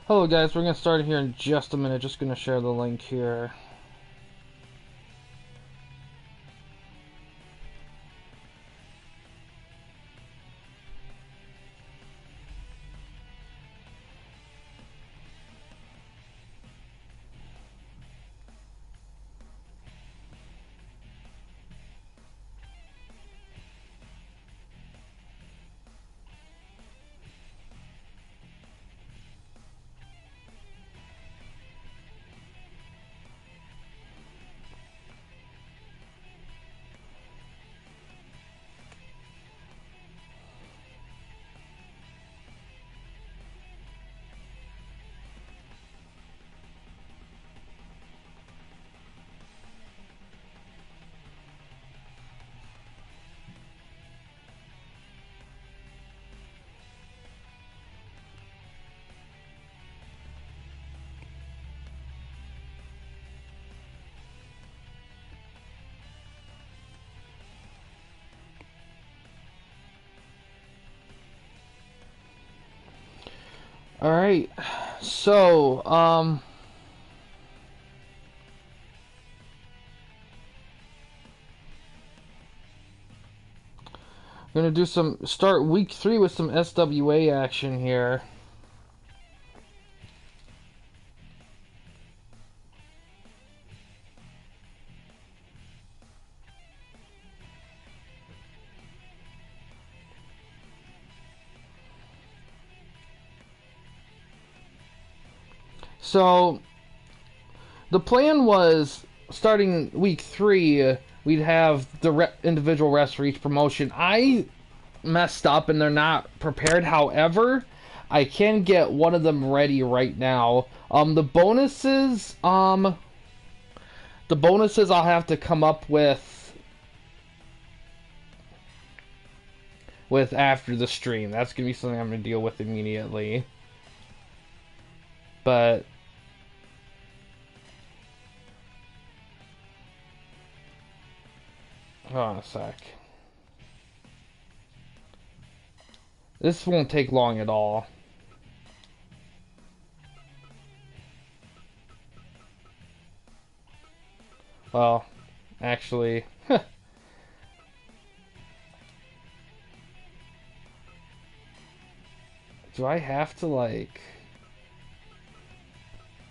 Hello guys, we're going to start here in just a minute. Just going to share the link here. Alright, so, I'm gonna do start week 3 with some SWA action here. So, the plan was, starting week 3, we'd have the individual rests for each promotion. I messed up and they're not prepared. However, I can get one of them ready right now. The bonuses I'll have to come up with after the stream. That's gonna be something I'm gonna deal with immediately. But hold on a sec. This won't take long at all. Well, actually, do I have to like...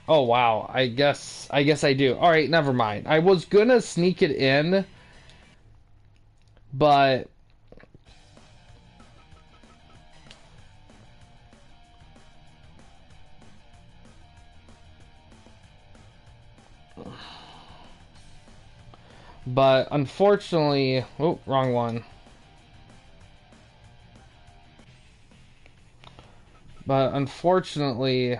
Oh wow, I guess I do. Alright, never mind. I was gonna sneak it in, but unfortunately, oh, wrong one. But unfortunately,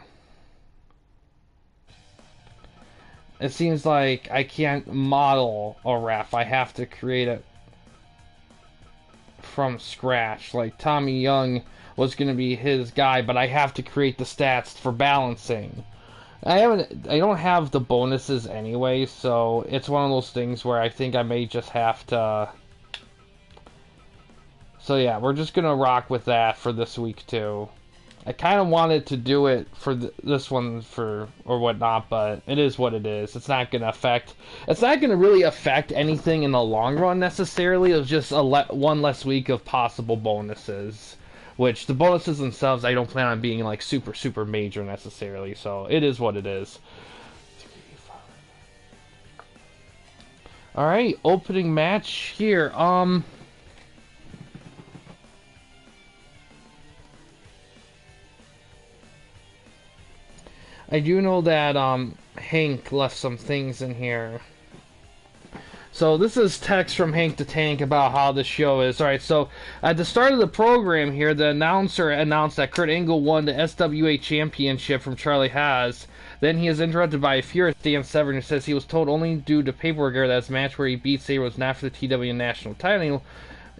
it seems like I can't model a ref. I have to create it from scratch. Like Tommy Young was going to be his guy, but I have to create the stats for balancing. I don't have the bonuses anyway, so it's one of those things where I think I may just have to. So yeah, we're just gonna rock with that for this week too. I kind of wanted to do it for this one or whatnot, but it is what it is. It's not gonna really affect anything in the long run necessarily. It's just one less week of possible bonuses, which the bonuses themselves I don't plan on being like super major necessarily. So it is what it is. All right, opening match here. I do know that Hank left some things in here. So this is text from Hank to Tank about how the show is. Alright, so at the start of the program here, the announcer announced that Kurt Angle won the SWA championship from Charlie Haas. Then he is interrupted by a furious Dan Severn who says he was told only due to paperwork error that his match where he beat Sabre was not for the TWN national title,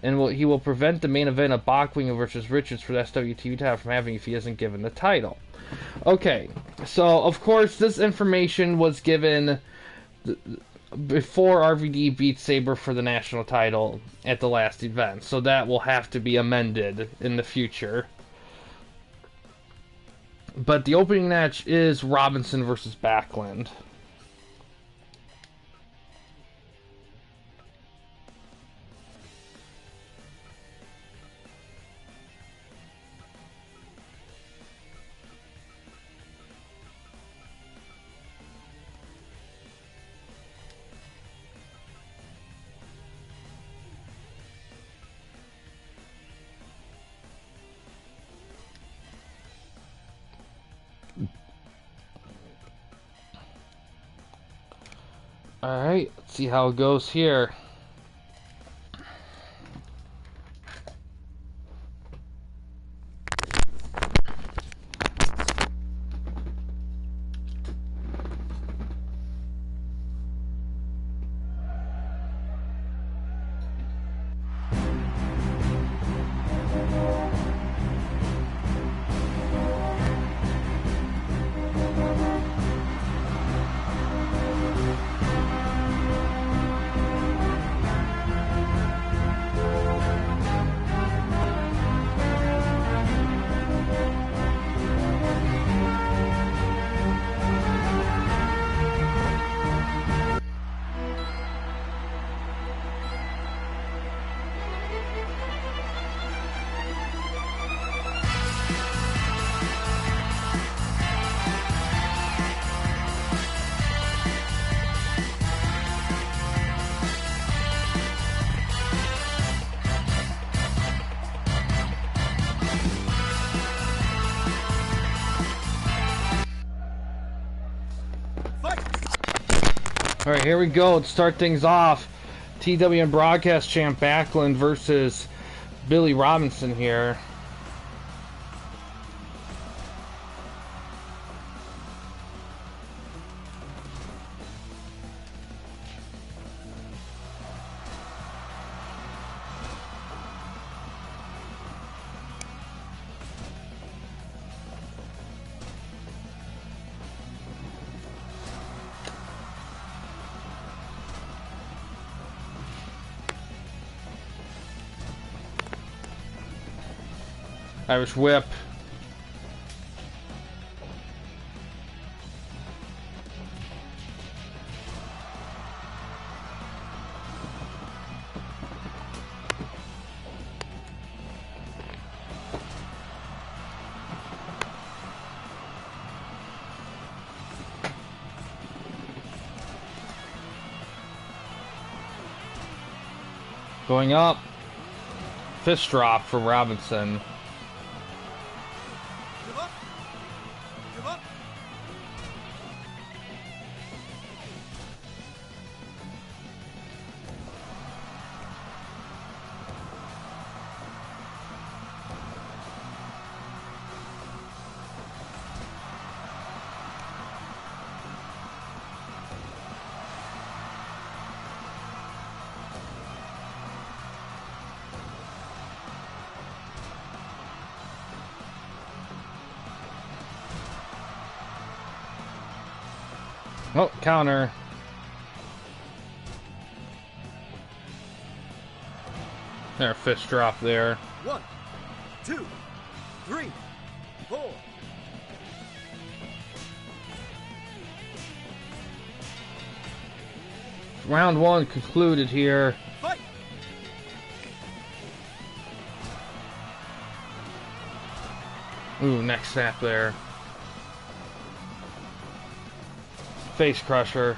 and he will prevent the main event of Bockwing versus Richards for the SWTV title from happening if he isn't given the title. Okay, so of course this information was given before RVD beat Sabre for the national title at the last event, so that will have to be amended in the future. But the opening match is Robinson versus Backlund. Alright, let's see how it goes here. Alright, here we go. Let's start things off. TWN broadcast champ Backlund versus Billy Robinson here. Irish whip. Going up. Fist drop from Robinson. Oh, counter. There, fist drop there. 1, 2, 3, 4. Round one concluded here. Fight! Ooh, neck snap there. Face crusher.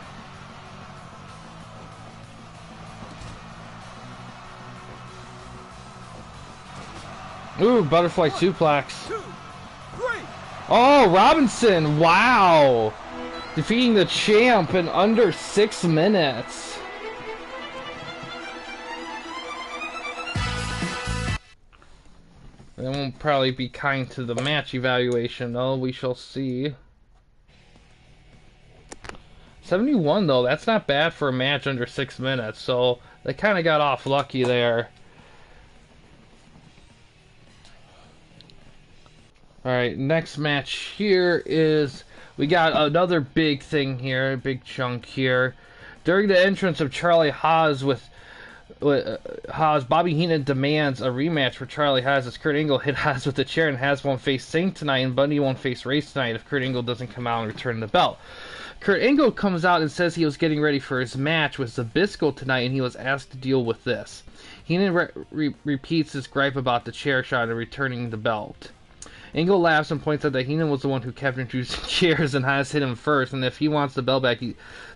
Ooh, butterfly suplex. 2, 3. Oh, Robinson! Wow! Defeating the champ in under 6 minutes. They won't probably be kind to the match evaluation, though. We shall see. 71 though, that's not bad for a match under 6 minutes, so they kind of got off lucky there. Alright, next match here is, we got another big thing here, big chunk here. During the entrance of Charlie Haas with Haas, Bobby Heenan demands a rematch for Charlie Haas as Kurt Angle hit Haas with the chair, and Haas won't face Singh tonight, and Bundy won't face Race tonight if Kurt Angle doesn't come out and return the belt. Kurt Angle comes out and says he was getting ready for his match with Zbyszko tonight, and he was asked to deal with this. Heenan repeats his gripe about the chair shot and returning the belt. Angle laughs and points out that Heenan was the one who kept introducing chairs and Haas hit him first, and if he wants the belt back,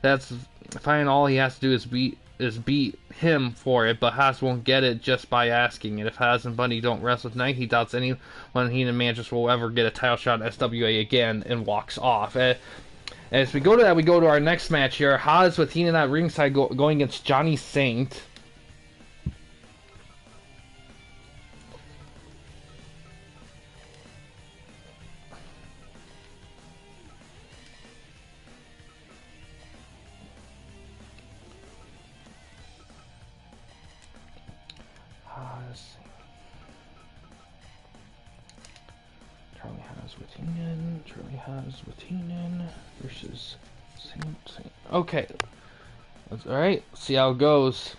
that's fine. All he has to do is beat him for it, but Haas won't get it just by asking. And if Haas and Bundy don't wrestle tonight, he doubts anyone Heenan manages will ever get a title shot at SWA again, and walks off. As we go to that, we go to our next match here. Haas with Heenan at ringside going against Johnny Saint. Charlie Haas with Heenan versus Saint. Okay. That's alright. See how it goes.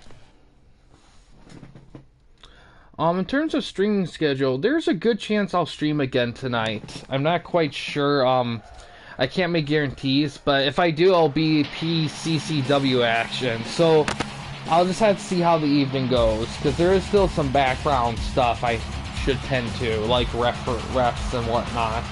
In terms of streaming schedule, there's a good chance I'll stream again tonight. I'm not quite sure. I can't make guarantees, but if I do, I'll be PCCW action. So I'll just have to see how the evening goes, because there is still some background stuff I should tend to, like refs and whatnot.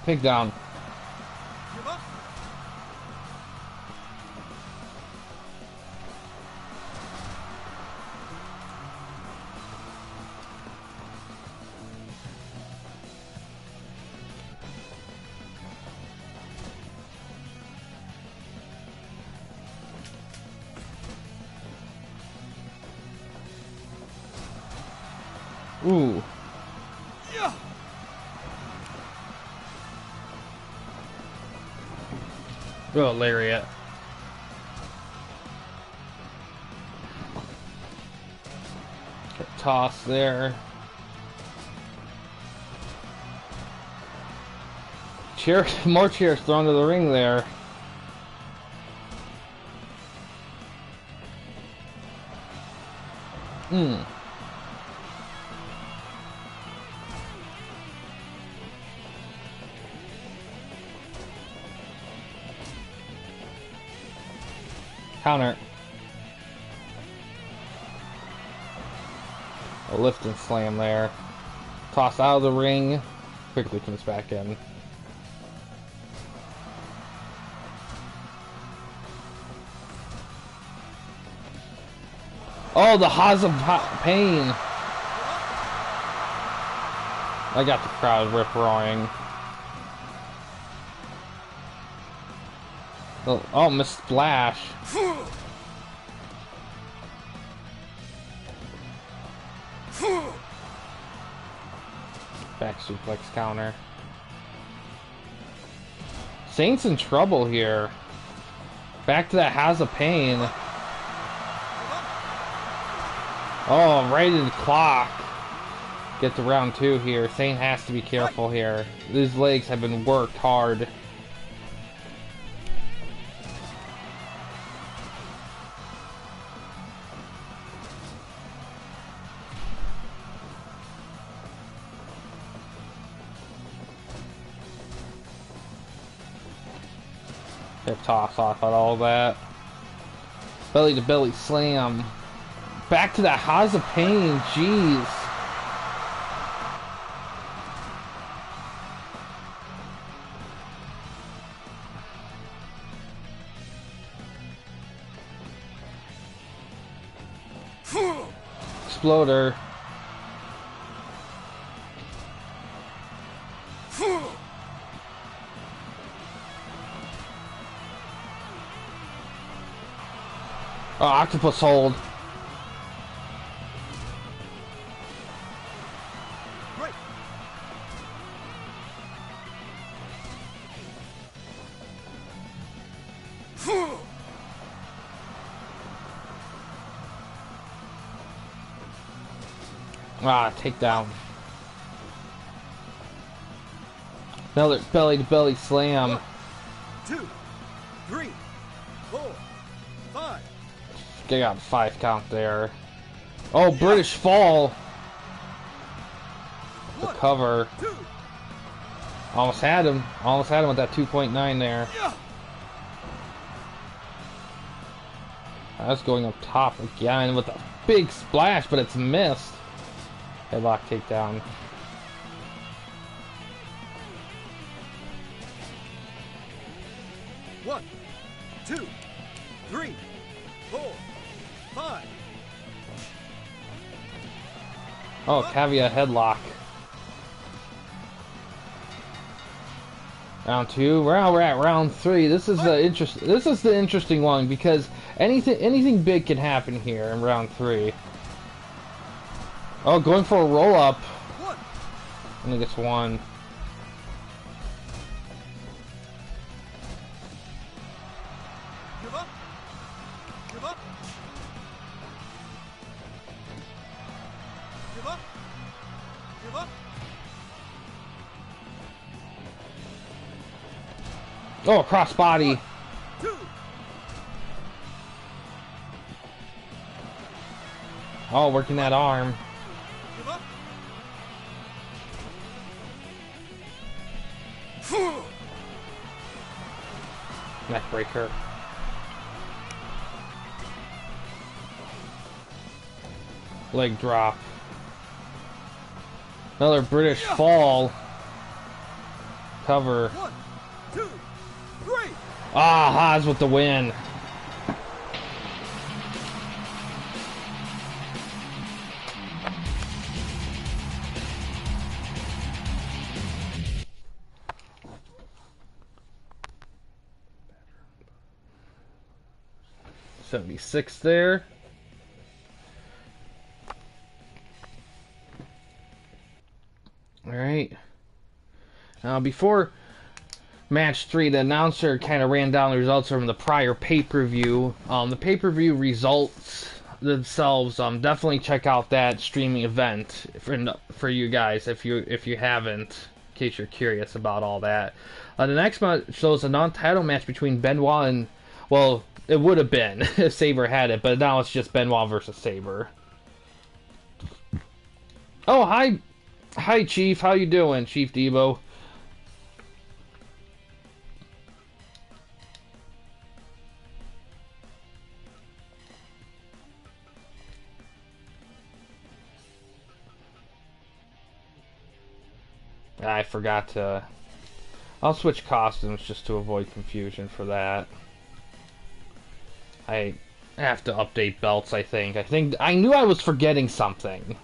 Pig down. Ooh. Yeah. Oh, lariat. Toss there. Chair, more chairs thrown to the ring there. Counter. A lift and slam there. Toss out of the ring. Quickly comes back in. Oh, the Haas of Pain. I got the crowd rip-roaring. Oh, missed splash. Back suplex counter. Saint's in trouble here. Back to that Has a Pain. Oh, right in the clock. Get to round 2 here. Saint has to be careful here. His legs have been worked hard. Hip toss off at all that. Belly to belly slam. Back to that Has a Pain. Jeez. Exploder. Oh, octopus hold. Right. Ah, takedown. Another belly-to-belly slam. 1, 2, 3, 4, 5. They got 5 count there. Oh, British fall. The 1, cover. 2. Almost had him. Almost had him with that 2.9 there. That's going up top again with a big splash, but it's missed. Headlock takedown. One, 2, 3, 4, 5. Oh, caveat headlock. Round 2. We're at round 3. This is the interesting one because anything big can happen here in round 3. Oh, going for a roll up. I think it's 1. Give up. Give up. Give up. Give up. Oh, crossbody. 1, 2. Oh, working that arm. Give up. Neck breaker. Leg drop. Another British fall. Cover. 1, 2, 3. Ah, Haas with the win. $76 there. All right. Now, before match 3, the announcer kind of ran down the results from the prior pay-per-view. The pay-per-view results themselves, definitely check out that streaming event for you guys if you haven't, in case you're curious about all that. The next match shows a non-title match between Benoit and, well, it would have been if Sabre had it, but now it's just Benoit versus Sabre. Oh, hi, Chief. How you doing, Chief Debo? I forgot to... I'll switch costumes just to avoid confusion for that. I have to update belts, I think. I knew I was forgetting something.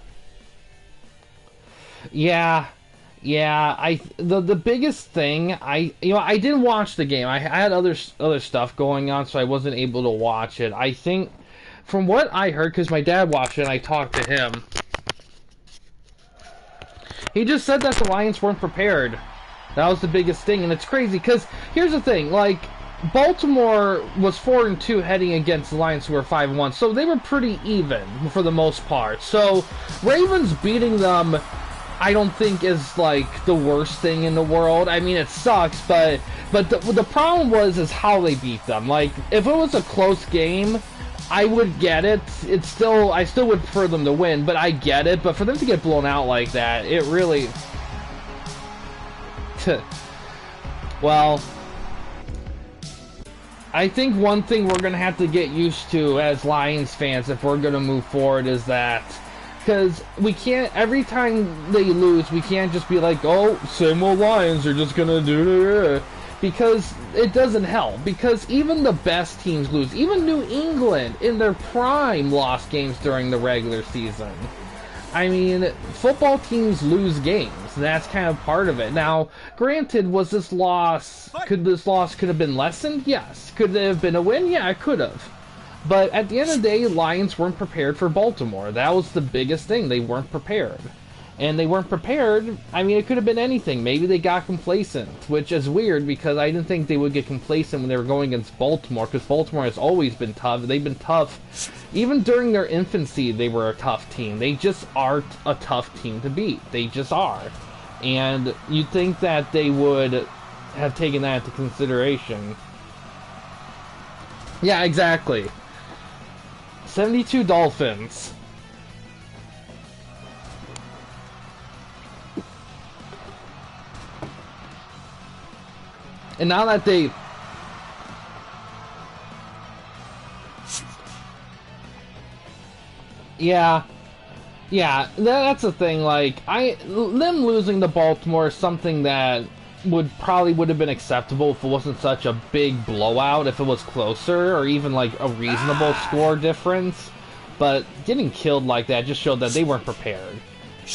Yeah, the biggest thing, I didn't watch the game. I had other stuff going on, so I wasn't able to watch it. I think, from what I heard, because my dad watched it and I talked to him, he just said that the Lions weren't prepared. That was the biggest thing, and it's crazy, because here's the thing, like, Baltimore was 4-2 heading against the Lions, who were 5-1, so they were pretty even for the most part. So Ravens beating them, I don't think is like the worst thing in the world. I mean, it sucks, but the problem is how they beat them. Like, if it was a close game, I would get it. I still would prefer them to win, but I get it. But for them to get blown out like that, it really... Well, I think one thing we're going to have to get used to as Lions fans if we're going to move forward is that, because we can't, every time they lose, we can't just be like, oh, same old Lions are just going to do it. because it doesn't help. Because even the best teams lose. Even New England, in their prime, lost games during the regular season. I mean, football teams lose games. And that's kind of part of it. Now, granted, was this loss... Could this loss could have been lessened? Yes. Could it have been a win? Yeah, it could have. But at the end of the day, Lions weren't prepared for Baltimore. That was the biggest thing. They weren't prepared. And they weren't prepared. I mean, it could have been anything. Maybe they got complacent, which is weird because I didn't think they would get complacent when they were going against Baltimore, because Baltimore has always been tough. They've been tough. Even during their infancy, they were a tough team. They just are a tough team to beat. They just are. And you'd think that they would have taken that into consideration. Yeah, exactly. 72 Dolphins. And now that they... Yeah, that's the thing, like, them losing to Baltimore is something that would have been acceptable if it wasn't such a big blowout, if it was closer, or even, like, a reasonable score difference. But getting killed like that just showed that they weren't prepared.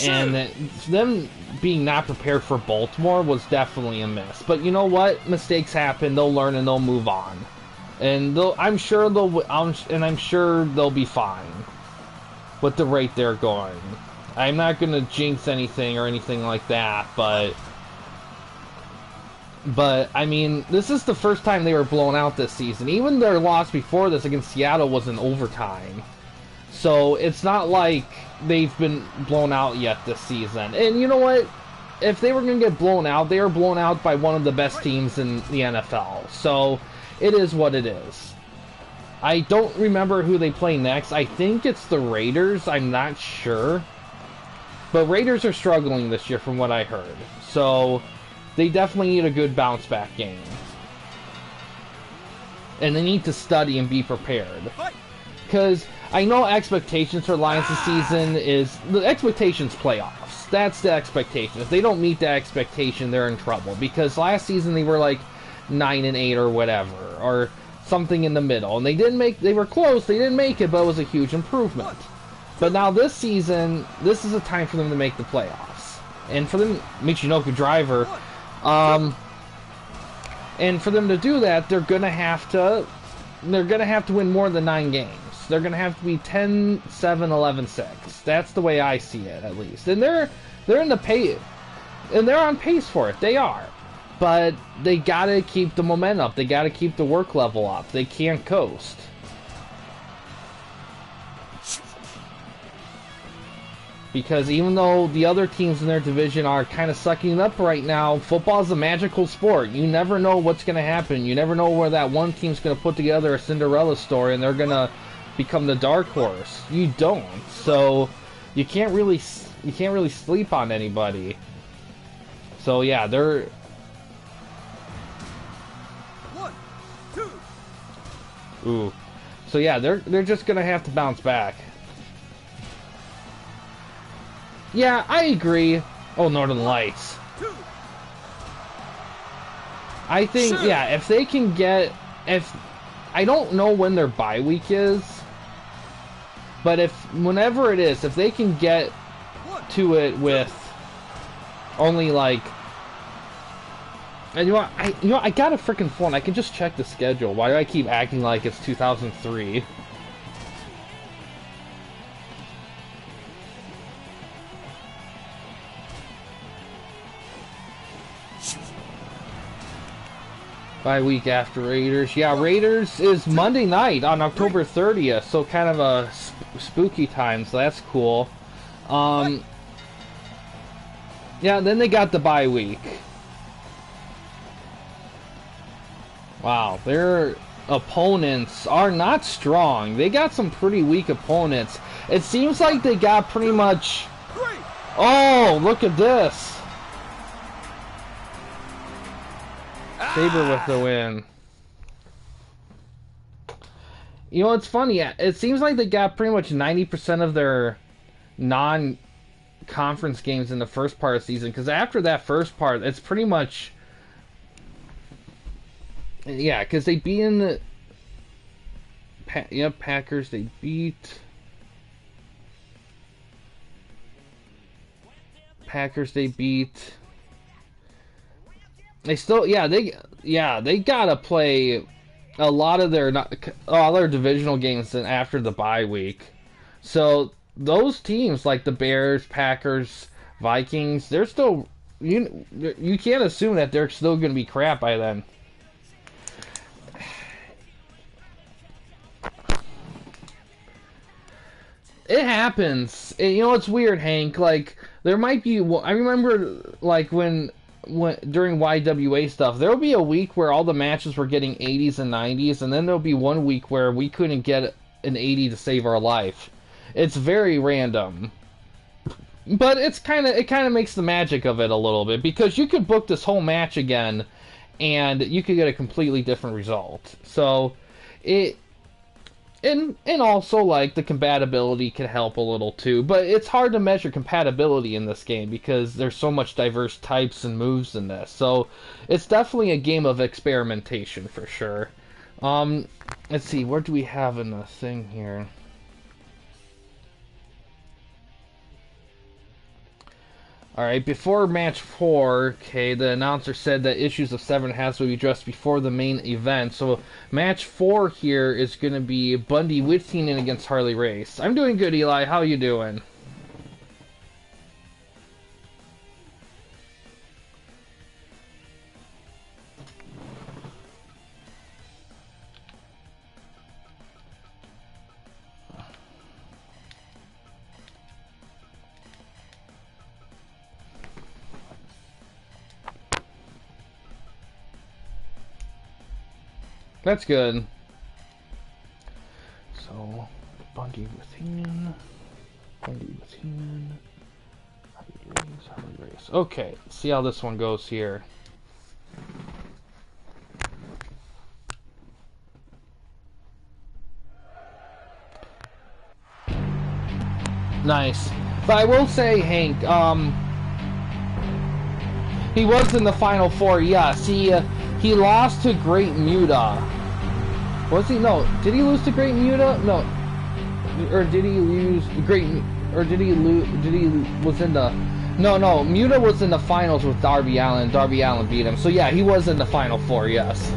And them being not prepared for Baltimore was definitely a miss. But you know what? Mistakes happen. They'll learn and they'll move on. And I'm sure they'll be fine with the rate they're going. I'm not gonna jinx anything or anything like that, but I mean, this is the first time they were blown out this season. Even their loss before this against Seattle was in overtime. So it's not like they've been blown out yet this season. And you know what? If they were going to get blown out, they were blown out by one of the best teams in the NFL. So it is what it is. I don't remember who they play next. I think it's the Raiders. I'm not sure. But Raiders are struggling this year from what I heard. So they definitely need a good bounce back game. And they need to study and be prepared. Because I know expectations for Lions this season is... The expectation's playoffs. That's the expectation. If they don't meet that expectation, they're in trouble. Because last season they were like 9-8 or whatever. Or something in the middle. And they were close, they didn't make it, but it was a huge improvement. But now this season, this is a time for them to make the playoffs. And for them, Michinoku Driver, and for them to do that, they're gonna have to win more than 9 games. They're going to have to be 10-7, 11-6. That's the way I see it, at least. And they're in the pace, and they're on pace for it. They are. But they got to keep the momentum up. They got to keep the work level up. They can't coast. Because even though the other teams in their division are kind of sucking it up right now, football's a magical sport. You never know what's going to happen. You never know where that one team's going to put together a Cinderella story and they're going to become the dark horse. You don't. So you can't really sleep on anybody. So yeah, they're 1, 2. Ooh. So yeah, they're just going to have to bounce back. Yeah, I agree. Oh, Northern Lights. I think, yeah, if they can get... I don't know when their bye week is, but whenever it is, if they can get to it with only, like... And you know, I got a freaking phone. I can just check the schedule. Why do I keep acting like it's 2003? Bye week after Raiders. Yeah, Raiders is Monday night on October 30th, so kind of a spooky time, so that's cool. Yeah, then they got the bye week. Wow, their opponents are not strong. They got some pretty weak opponents. It seems like they got pretty much... Oh, look at this. Saber with the win. You know, it's funny. It seems like they got pretty much 90% of their non-conference games in the first part of the season. Because after that first part, it's pretty much Yeah, because they beat in the... Yep, Packers, they beat... Packers, they beat... They still... they gotta play a lot of their... all their divisional games after the bye week. So, those teams, like the Bears, Packers, Vikings, they're still... You can't assume that they're still going to be crap by then. It happens. You know, it's weird, Hank. Like, there might be... I remember, like, when during YWA stuff, there'll be a week where all the matches were getting 80s and 90s, and then there'll be one week where we couldn't get an 80 to save our life. It's very random. But it kind of makes the magic of it a little bit, because you could book this whole match again, and you could get a completely different result. So, and also, like, the compatibility can help a little too, but it's hard to measure compatibility in this game because there's so much diverse types and moves in this. So, it's definitely a game of experimentation for sure. Let's see, where do we have in the thing here? Alright, before match 4, okay, the announcer said that issues of 7 has to be addressed before the main event. So, match 4 here is going to be Bundy with Heenan against Harley Race. I'm doing good, Eli. How you doing? That's good. So, Bundy with Heenan. Bundy with Heenan. Harley Race. Okay, let's see how this one goes here. Nice. But I will say, Hank, he was in the Final Four, yes. He lost to Great Muta. Was he? No. Did he lose to Great Muta? No. Or did he lose Great... Or did he lose... Did he... Was in the... No. Muta was in the finals with Darby Allin. Darby Allin beat him. So yeah, he was in the Final Four, yes.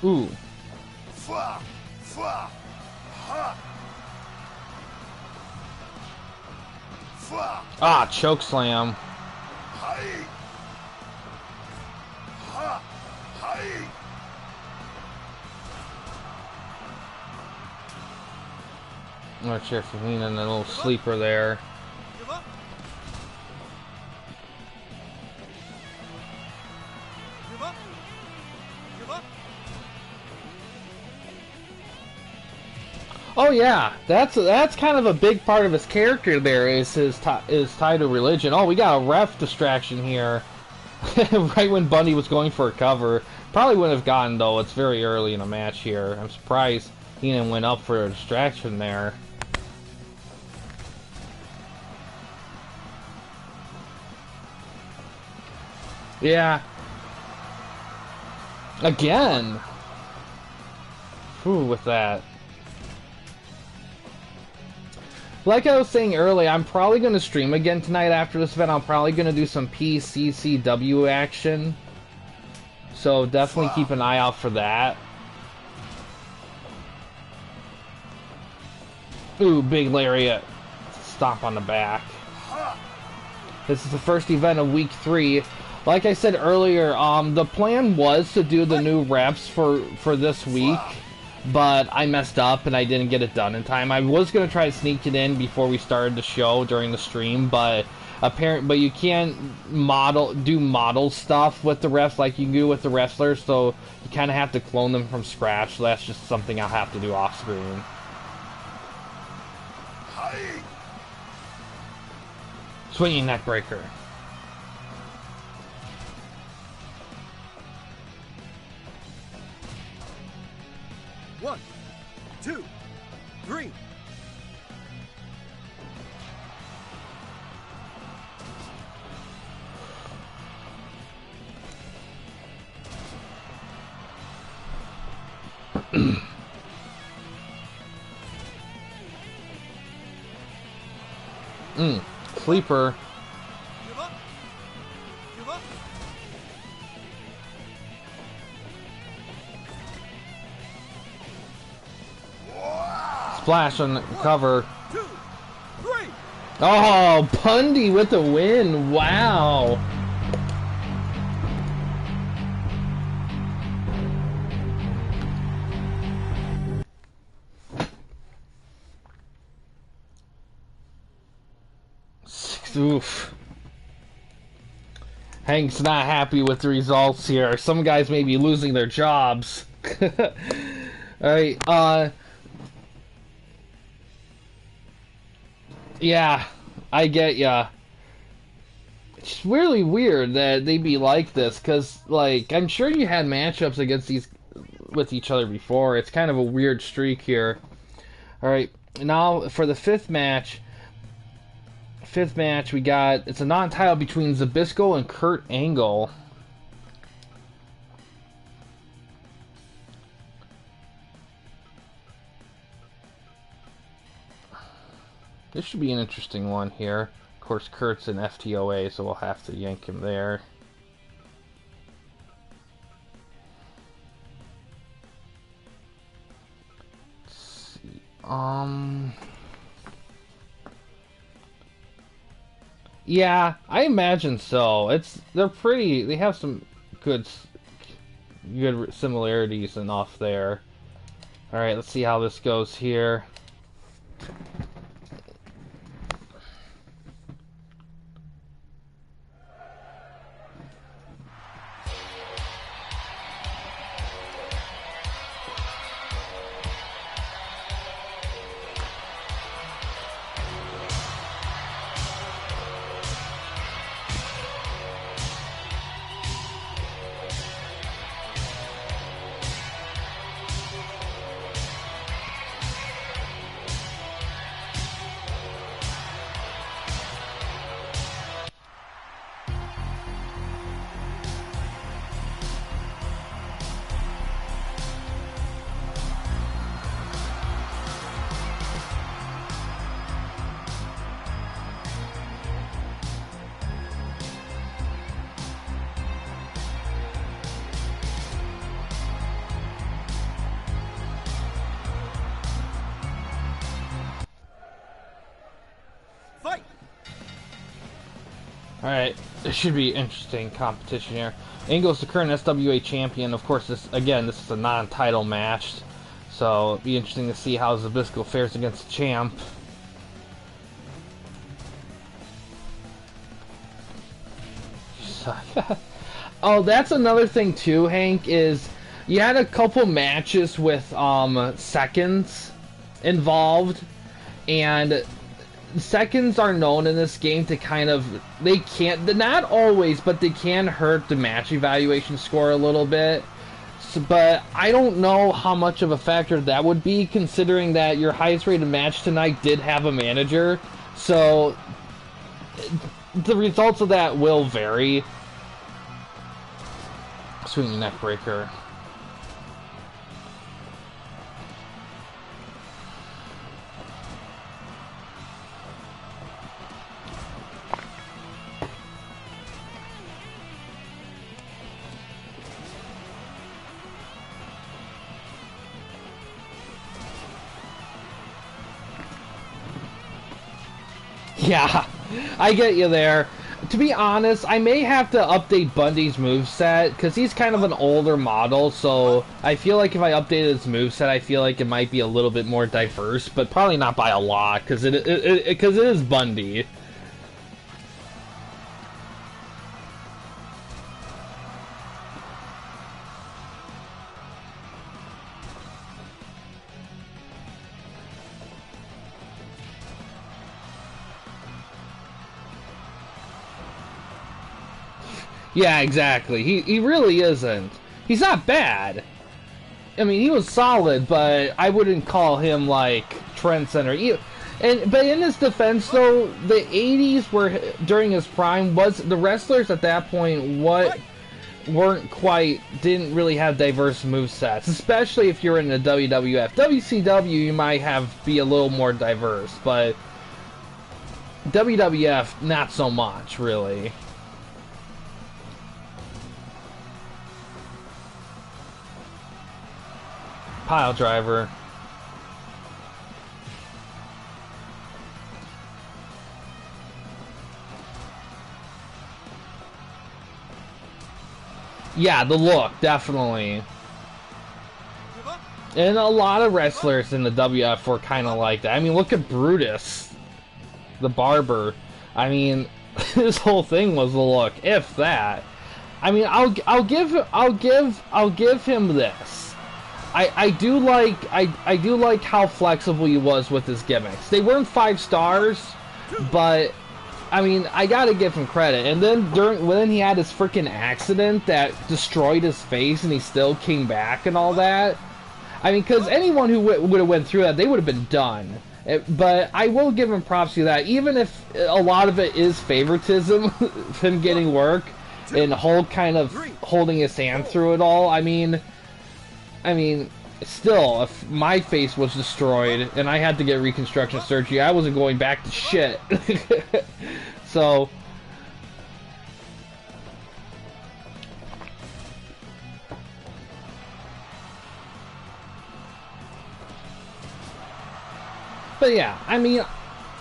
Ooh. Ah, choke slam. I'm not sure if you mean a little sleeper there. Oh yeah, that's kind of a big part of his character. There is his tie to religion. Oh, we got a ref distraction here, right when Bundy was going for a cover. Probably wouldn't have gotten though. It's very early in the match here. I'm surprised Heenan went up for a distraction there. Yeah. Again. Ooh, with that. Like I was saying earlier, I'm probably going to stream again tonight after this event. I'm probably going to do some PCCW action. So definitely keep an eye out for that. Ooh, big lariat. Stomp on the back. This is the first event of week 3. Like I said earlier, the plan was to do the new reps for this week, but I messed up and I didn't get it done in time. I was gonna try to sneak it in before we started the show during the stream, but you can't do model stuff with the refs like you can do with the wrestlers, so you kind of have to clone them from scratch. So that's just something I'll have to do off screen. Swinging neck breaker. One, two, three. Sleeper. Give up. Give up. Splash on cover. 2, 3. Oh, Pundy with the win. Wow. Oof. Hank's not happy with the results here. Some guys may be losing their jobs. Alright, yeah, I get ya. It's really weird that they be like this, because, like, I'm sure you had matchups against with each other before. It's kind of a weird streak here. Alright, now for the fifth match, we got, it's a non-title between Zbyszko and Kurt Angle. This should be an interesting one here. Of course, Kurt's in FTOA, so we'll have to yank him there. Let's see. Yeah, I imagine so. They have some good similarities enough there. All right, let's see how this goes here. Alright, this should be interesting competition here. Angle's the current SWA champion. Of course, this is a non-title match. So, it'll be interesting to see how Zbyszko fares against the champ. Oh, that's another thing too, Hank, is you had a couple matches with seconds involved, and seconds are known in this game to kind of, not always, but they can hurt the match evaluation score a little bit. So, but I don't know how much of a factor that would be, considering that your highest rated match tonight did have a manager. So the results of that will vary. Swinging neck breaker. Yeah, I get you there. To be honest, I may have to update Bundy's moveset, because he's kind of an older model, so I feel like if I updated his moveset, I feel like it might be a little bit more diverse, but probably not by a lot, because it is Bundy. Yeah, exactly. He really isn't. He's not bad. I mean, he was solid, but I wouldn't call him like trend center. But in his defense, though, the '80s were during his prime. Was the wrestlers at that point didn't really have diverse movesets, especially if you're in the WWF. WCW, you might be a little more diverse, but WWF not so much, really. Pile driver. Yeah, the look, definitely. And a lot of wrestlers in the WF were kind of like that. I mean, look at Brutus, the barber. I mean, his whole thing was the look, if that. I mean, I'll give him this. I do like how flexible he was with his gimmicks. They weren't 5 stars, but I mean, I gotta give him credit. And then when he had his freaking accident that destroyed his face, and he still came back and all that. I mean, because anyone who would have went through that, they would have been done. But I will give him props to that, even if a lot of it is favoritism, him getting work, and Hulk kind of holding his hand through it all. I mean, still, if my face was destroyed and I had to get reconstruction surgery, I wasn't going back to shit. So, but yeah, I mean,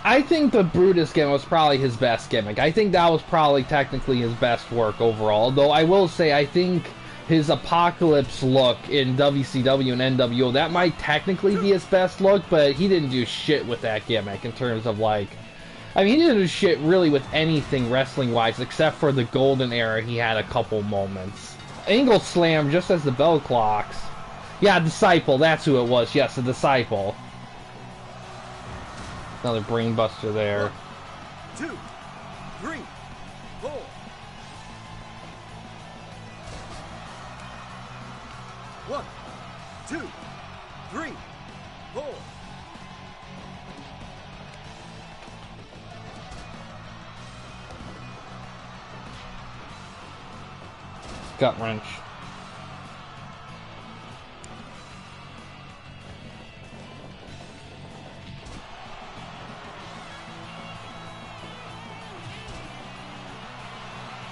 I think the Brutus gimmick was probably his best gimmick. I think that was probably technically his best work overall. Though I will say, I think his Apocalypse look in WCW and NWO, that might technically be his best look, but he didn't do shit with that gimmick in terms of, like... I mean, he didn't do shit really with anything wrestling-wise, except for the Golden Era. He had a couple moments. Angle Slam, just as the bell clocks. Yeah, Disciple, that's who it was. Yes, the Disciple. Another brainbuster there. 1, 2, 3, 4. 1, 2, 3, 4. Gut wrench.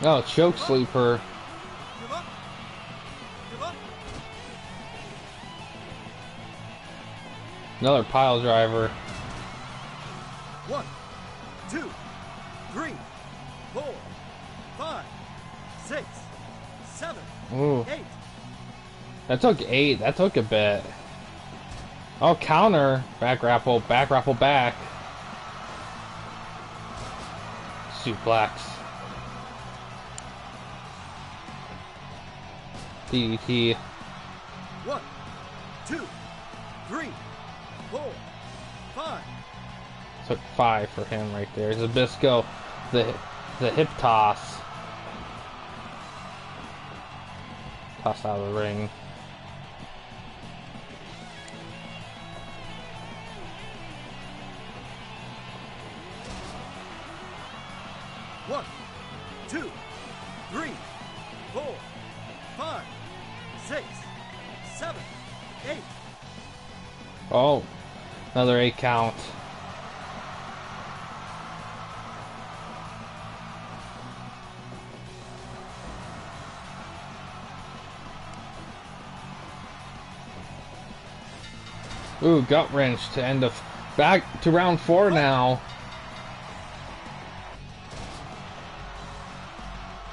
Oh, choke sleeper. Give up. Give up. Another pile driver. 1, 2, 3, 4, 5, 6, 7, Ooh. 8. That took 8. That took a bit. Oh, counter. Back grapple. Back grapple back. Suplex. DDT. 1, 2, 3, 4, 5. Took 5 for him right there. Zabisco. The hip toss. Toss out of the ring. One, 2, 3, 4, 5, 6, 7, 8. Oh, another 8 count. Ooh, gut wrench to end of back to round 4 now.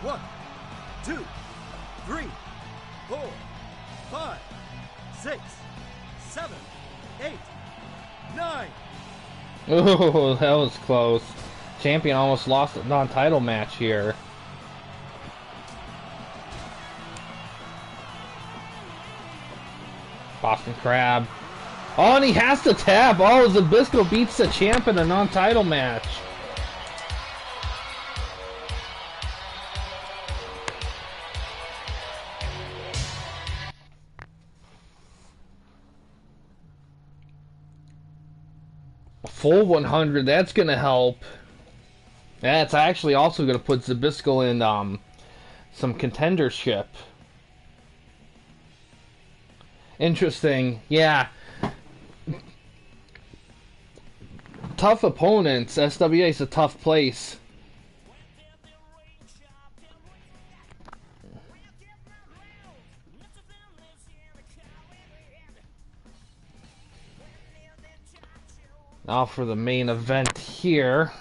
1, 2, 3, 4, 5, 6, 7, 8, 9. Oh, that was close. Champion almost lost a non-title match here. Boston Crab. Oh, and he has to tap. Oh, Zbyszko beats the champ in a non-title match. Full 100, that's gonna help. That's actually also gonna put Zbyszko in some contendership. Interesting, yeah. Tough opponents. SWA is a tough place. Now for the main event here.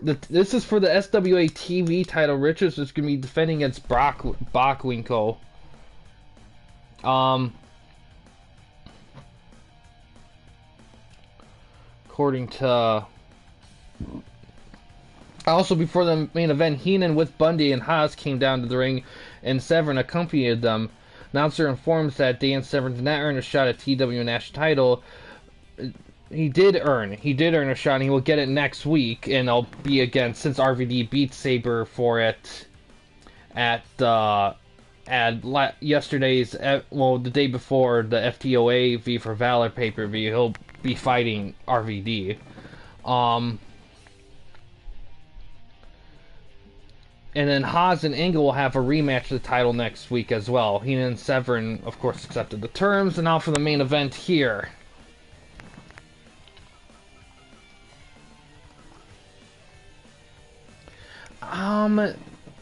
This is for the SWA TV title. Richards is going to be defending against Bockwinkel. According to... Also, before the main event, Heenan with Bundy and Haas came down to the ring, and Severn accompanied them. Announcer informs that Dan Severn did not earn a shot at TWN National title. He did earn a shot, and he will get it next week, and it'll be against, since RVD beat Sabre for it at yesterday's, well, the day before the FTOA V for Valor pay-per-view. He'll be fighting RVD. And then Haas and Engel will have a rematch of the title next week as well. Heenan and Severn, of course, accepted the terms. And now for the main event here.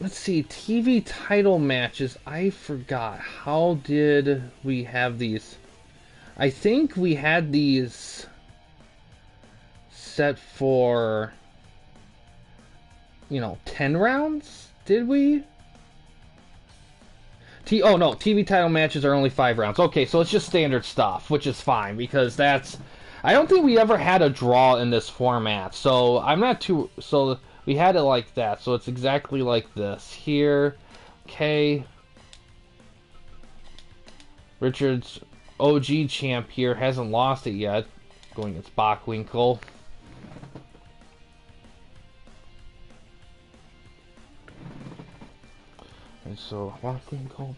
Let's see, TV title matches. I forgot. How did we have these? I think we had these set for, 10 rounds? Did we? Oh no, TV title matches are only 5 rounds. Okay, so it's just standard stuff, which is fine, because that's... I don't think we ever had a draw in this format, so I'm not too... So we had it like that, so it's exactly like this. Here, okay. Richards, OG champ here, hasn't lost it yet. Going against Bockwinkel. And so, Bockwinkel,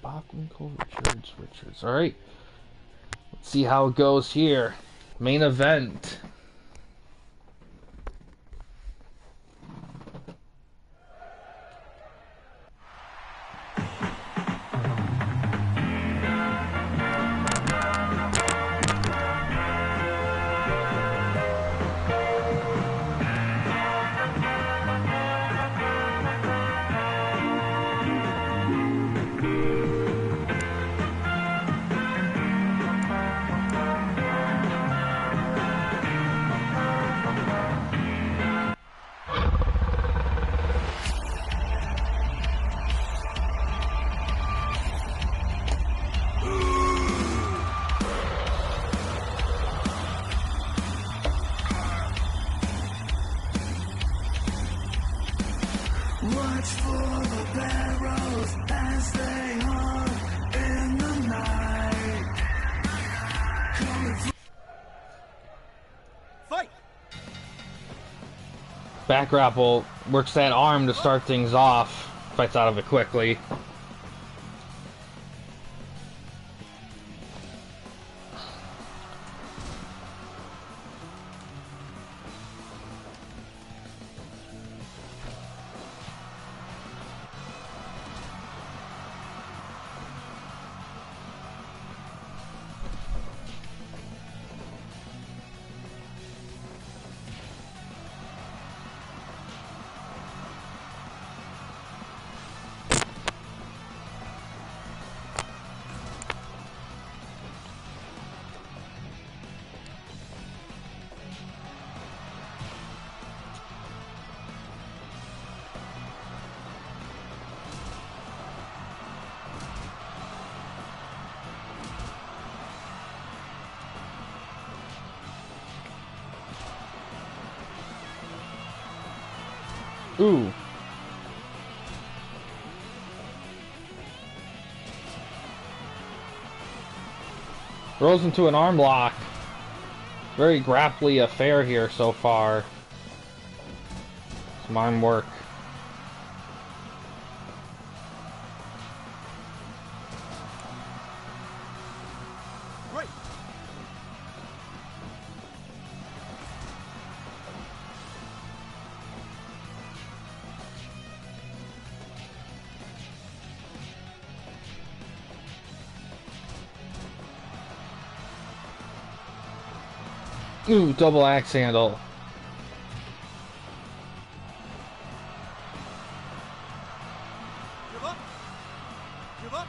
Richards. Alright. Let's see how it goes here. Main event. Watch for the barrels as they haunt in the night. Fight! Back grapple works that arm to start things off. Fights out of it quickly. Ooh. Rolls into an arm lock. Very grapply affair here so far. It's mime work. Great. Ooh, double axe handle. Give up. Give up.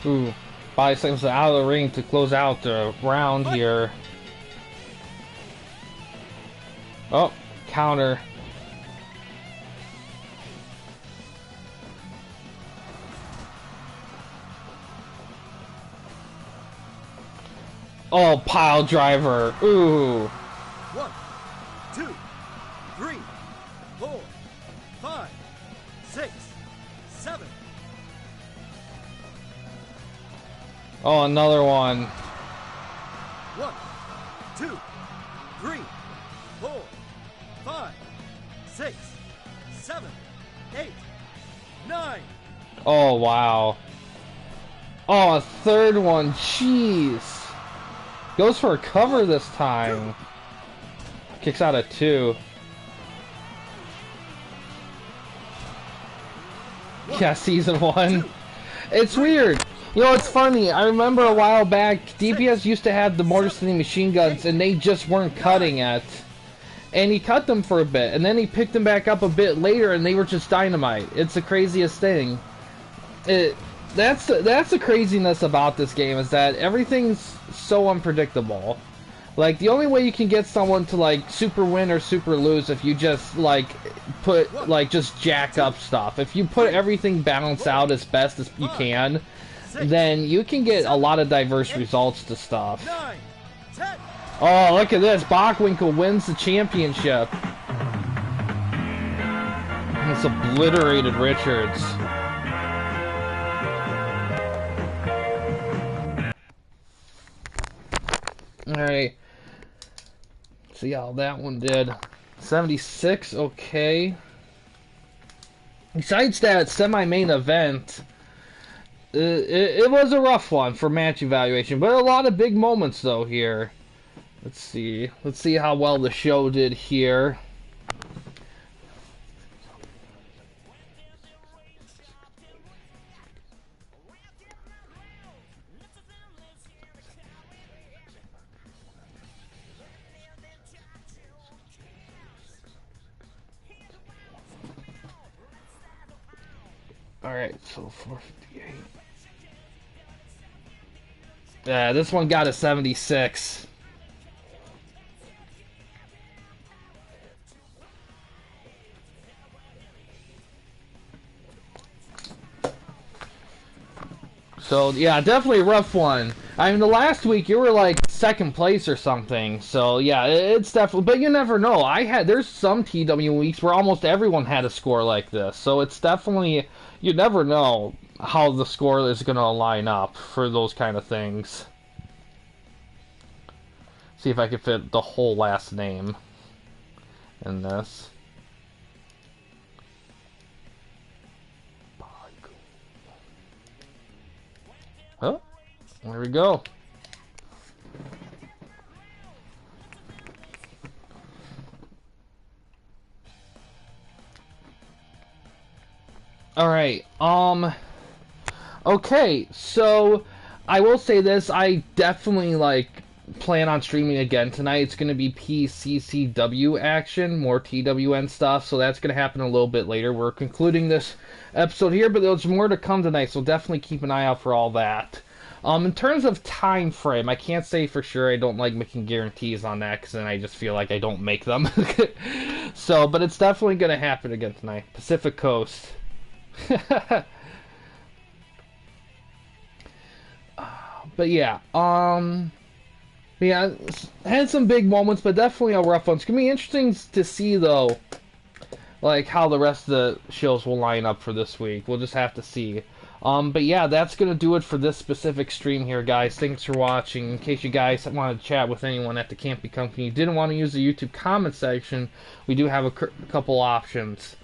Ooh, 5 seconds out of the ring to close out the round here. Oh, counter. Oh, pile driver. Ooh. 1, 2, 3, 4, 5, 6, 7. Oh, another one. 1, 2, 3, 4, 5, 6, 7, 8, 9. Oh, wow. Oh, a third one. Jeez. Goes for a cover this time. Kicks out at 2. Yeah, season 1. It's weird. You know, it's funny. I remember a while back, DPS used to have the Mortar City machine guns, and they just weren't cutting it. And he cut them for a bit, and then he picked them back up a bit later, and they were just dynamite. It's the craziest thing. That's the craziness about this game, is that everything's so unpredictable. Like, the only way you can get someone to, like, super win or super lose if you just, like, just jack up stuff. If you put everything balanced out as best as you can, then you can get a lot of diverse results to stuff. 9, 10. Oh, look at this. Bockwinkel wins the championship. It's obliterated Richards. Alright. See how that one did. 76, okay. Besides that semi-main event, it was a rough one for match evaluation, but a lot of big moments though here. Let's see how well the show did here. Alright, so 458. Yeah, this one got a 76. So, yeah, definitely a rough one. I mean, the last week you were like second place or something. So, yeah, it's definitely... But you never know. There's some TW weeks where almost everyone had a score like this. So it's definitely... You never know how the score is going to line up for those kind of things. See if I can fit the whole last name in this. Oh, there we go. Alright, okay, so I will say this, I definitely, like, plan on streaming again tonight. It's going to be PCCW action, more TWN stuff, so that's going to happen a little bit later. We're concluding this episode here, but there's more to come tonight, so definitely keep an eye out for all that. In terms of time frame, I can't say for sure. I don't like making guarantees on that, because then I just feel like I don't make them. So, but it's definitely going to happen again tonight. Pacific Coast. But yeah, Yeah, had some big moments, but definitely a rough one. It's gonna be interesting to see though, like how the rest of the shows will line up for this week. We'll just have to see. But yeah, that's gonna do it for this specific stream here, guys. Thanks for watching. In case you guys want to chat with anyone at the Campy Company, you didn't want to use the YouTube comment section, we do have a couple options.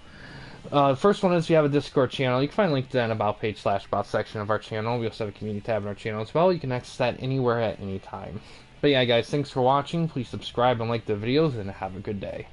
The first one is we have a Discord channel. You can find a link to that in About page / About section of our channel. We also have a community tab in our channel as well. You can access that anywhere at any time. But yeah, guys, thanks for watching. Please subscribe and like the videos, and have a good day.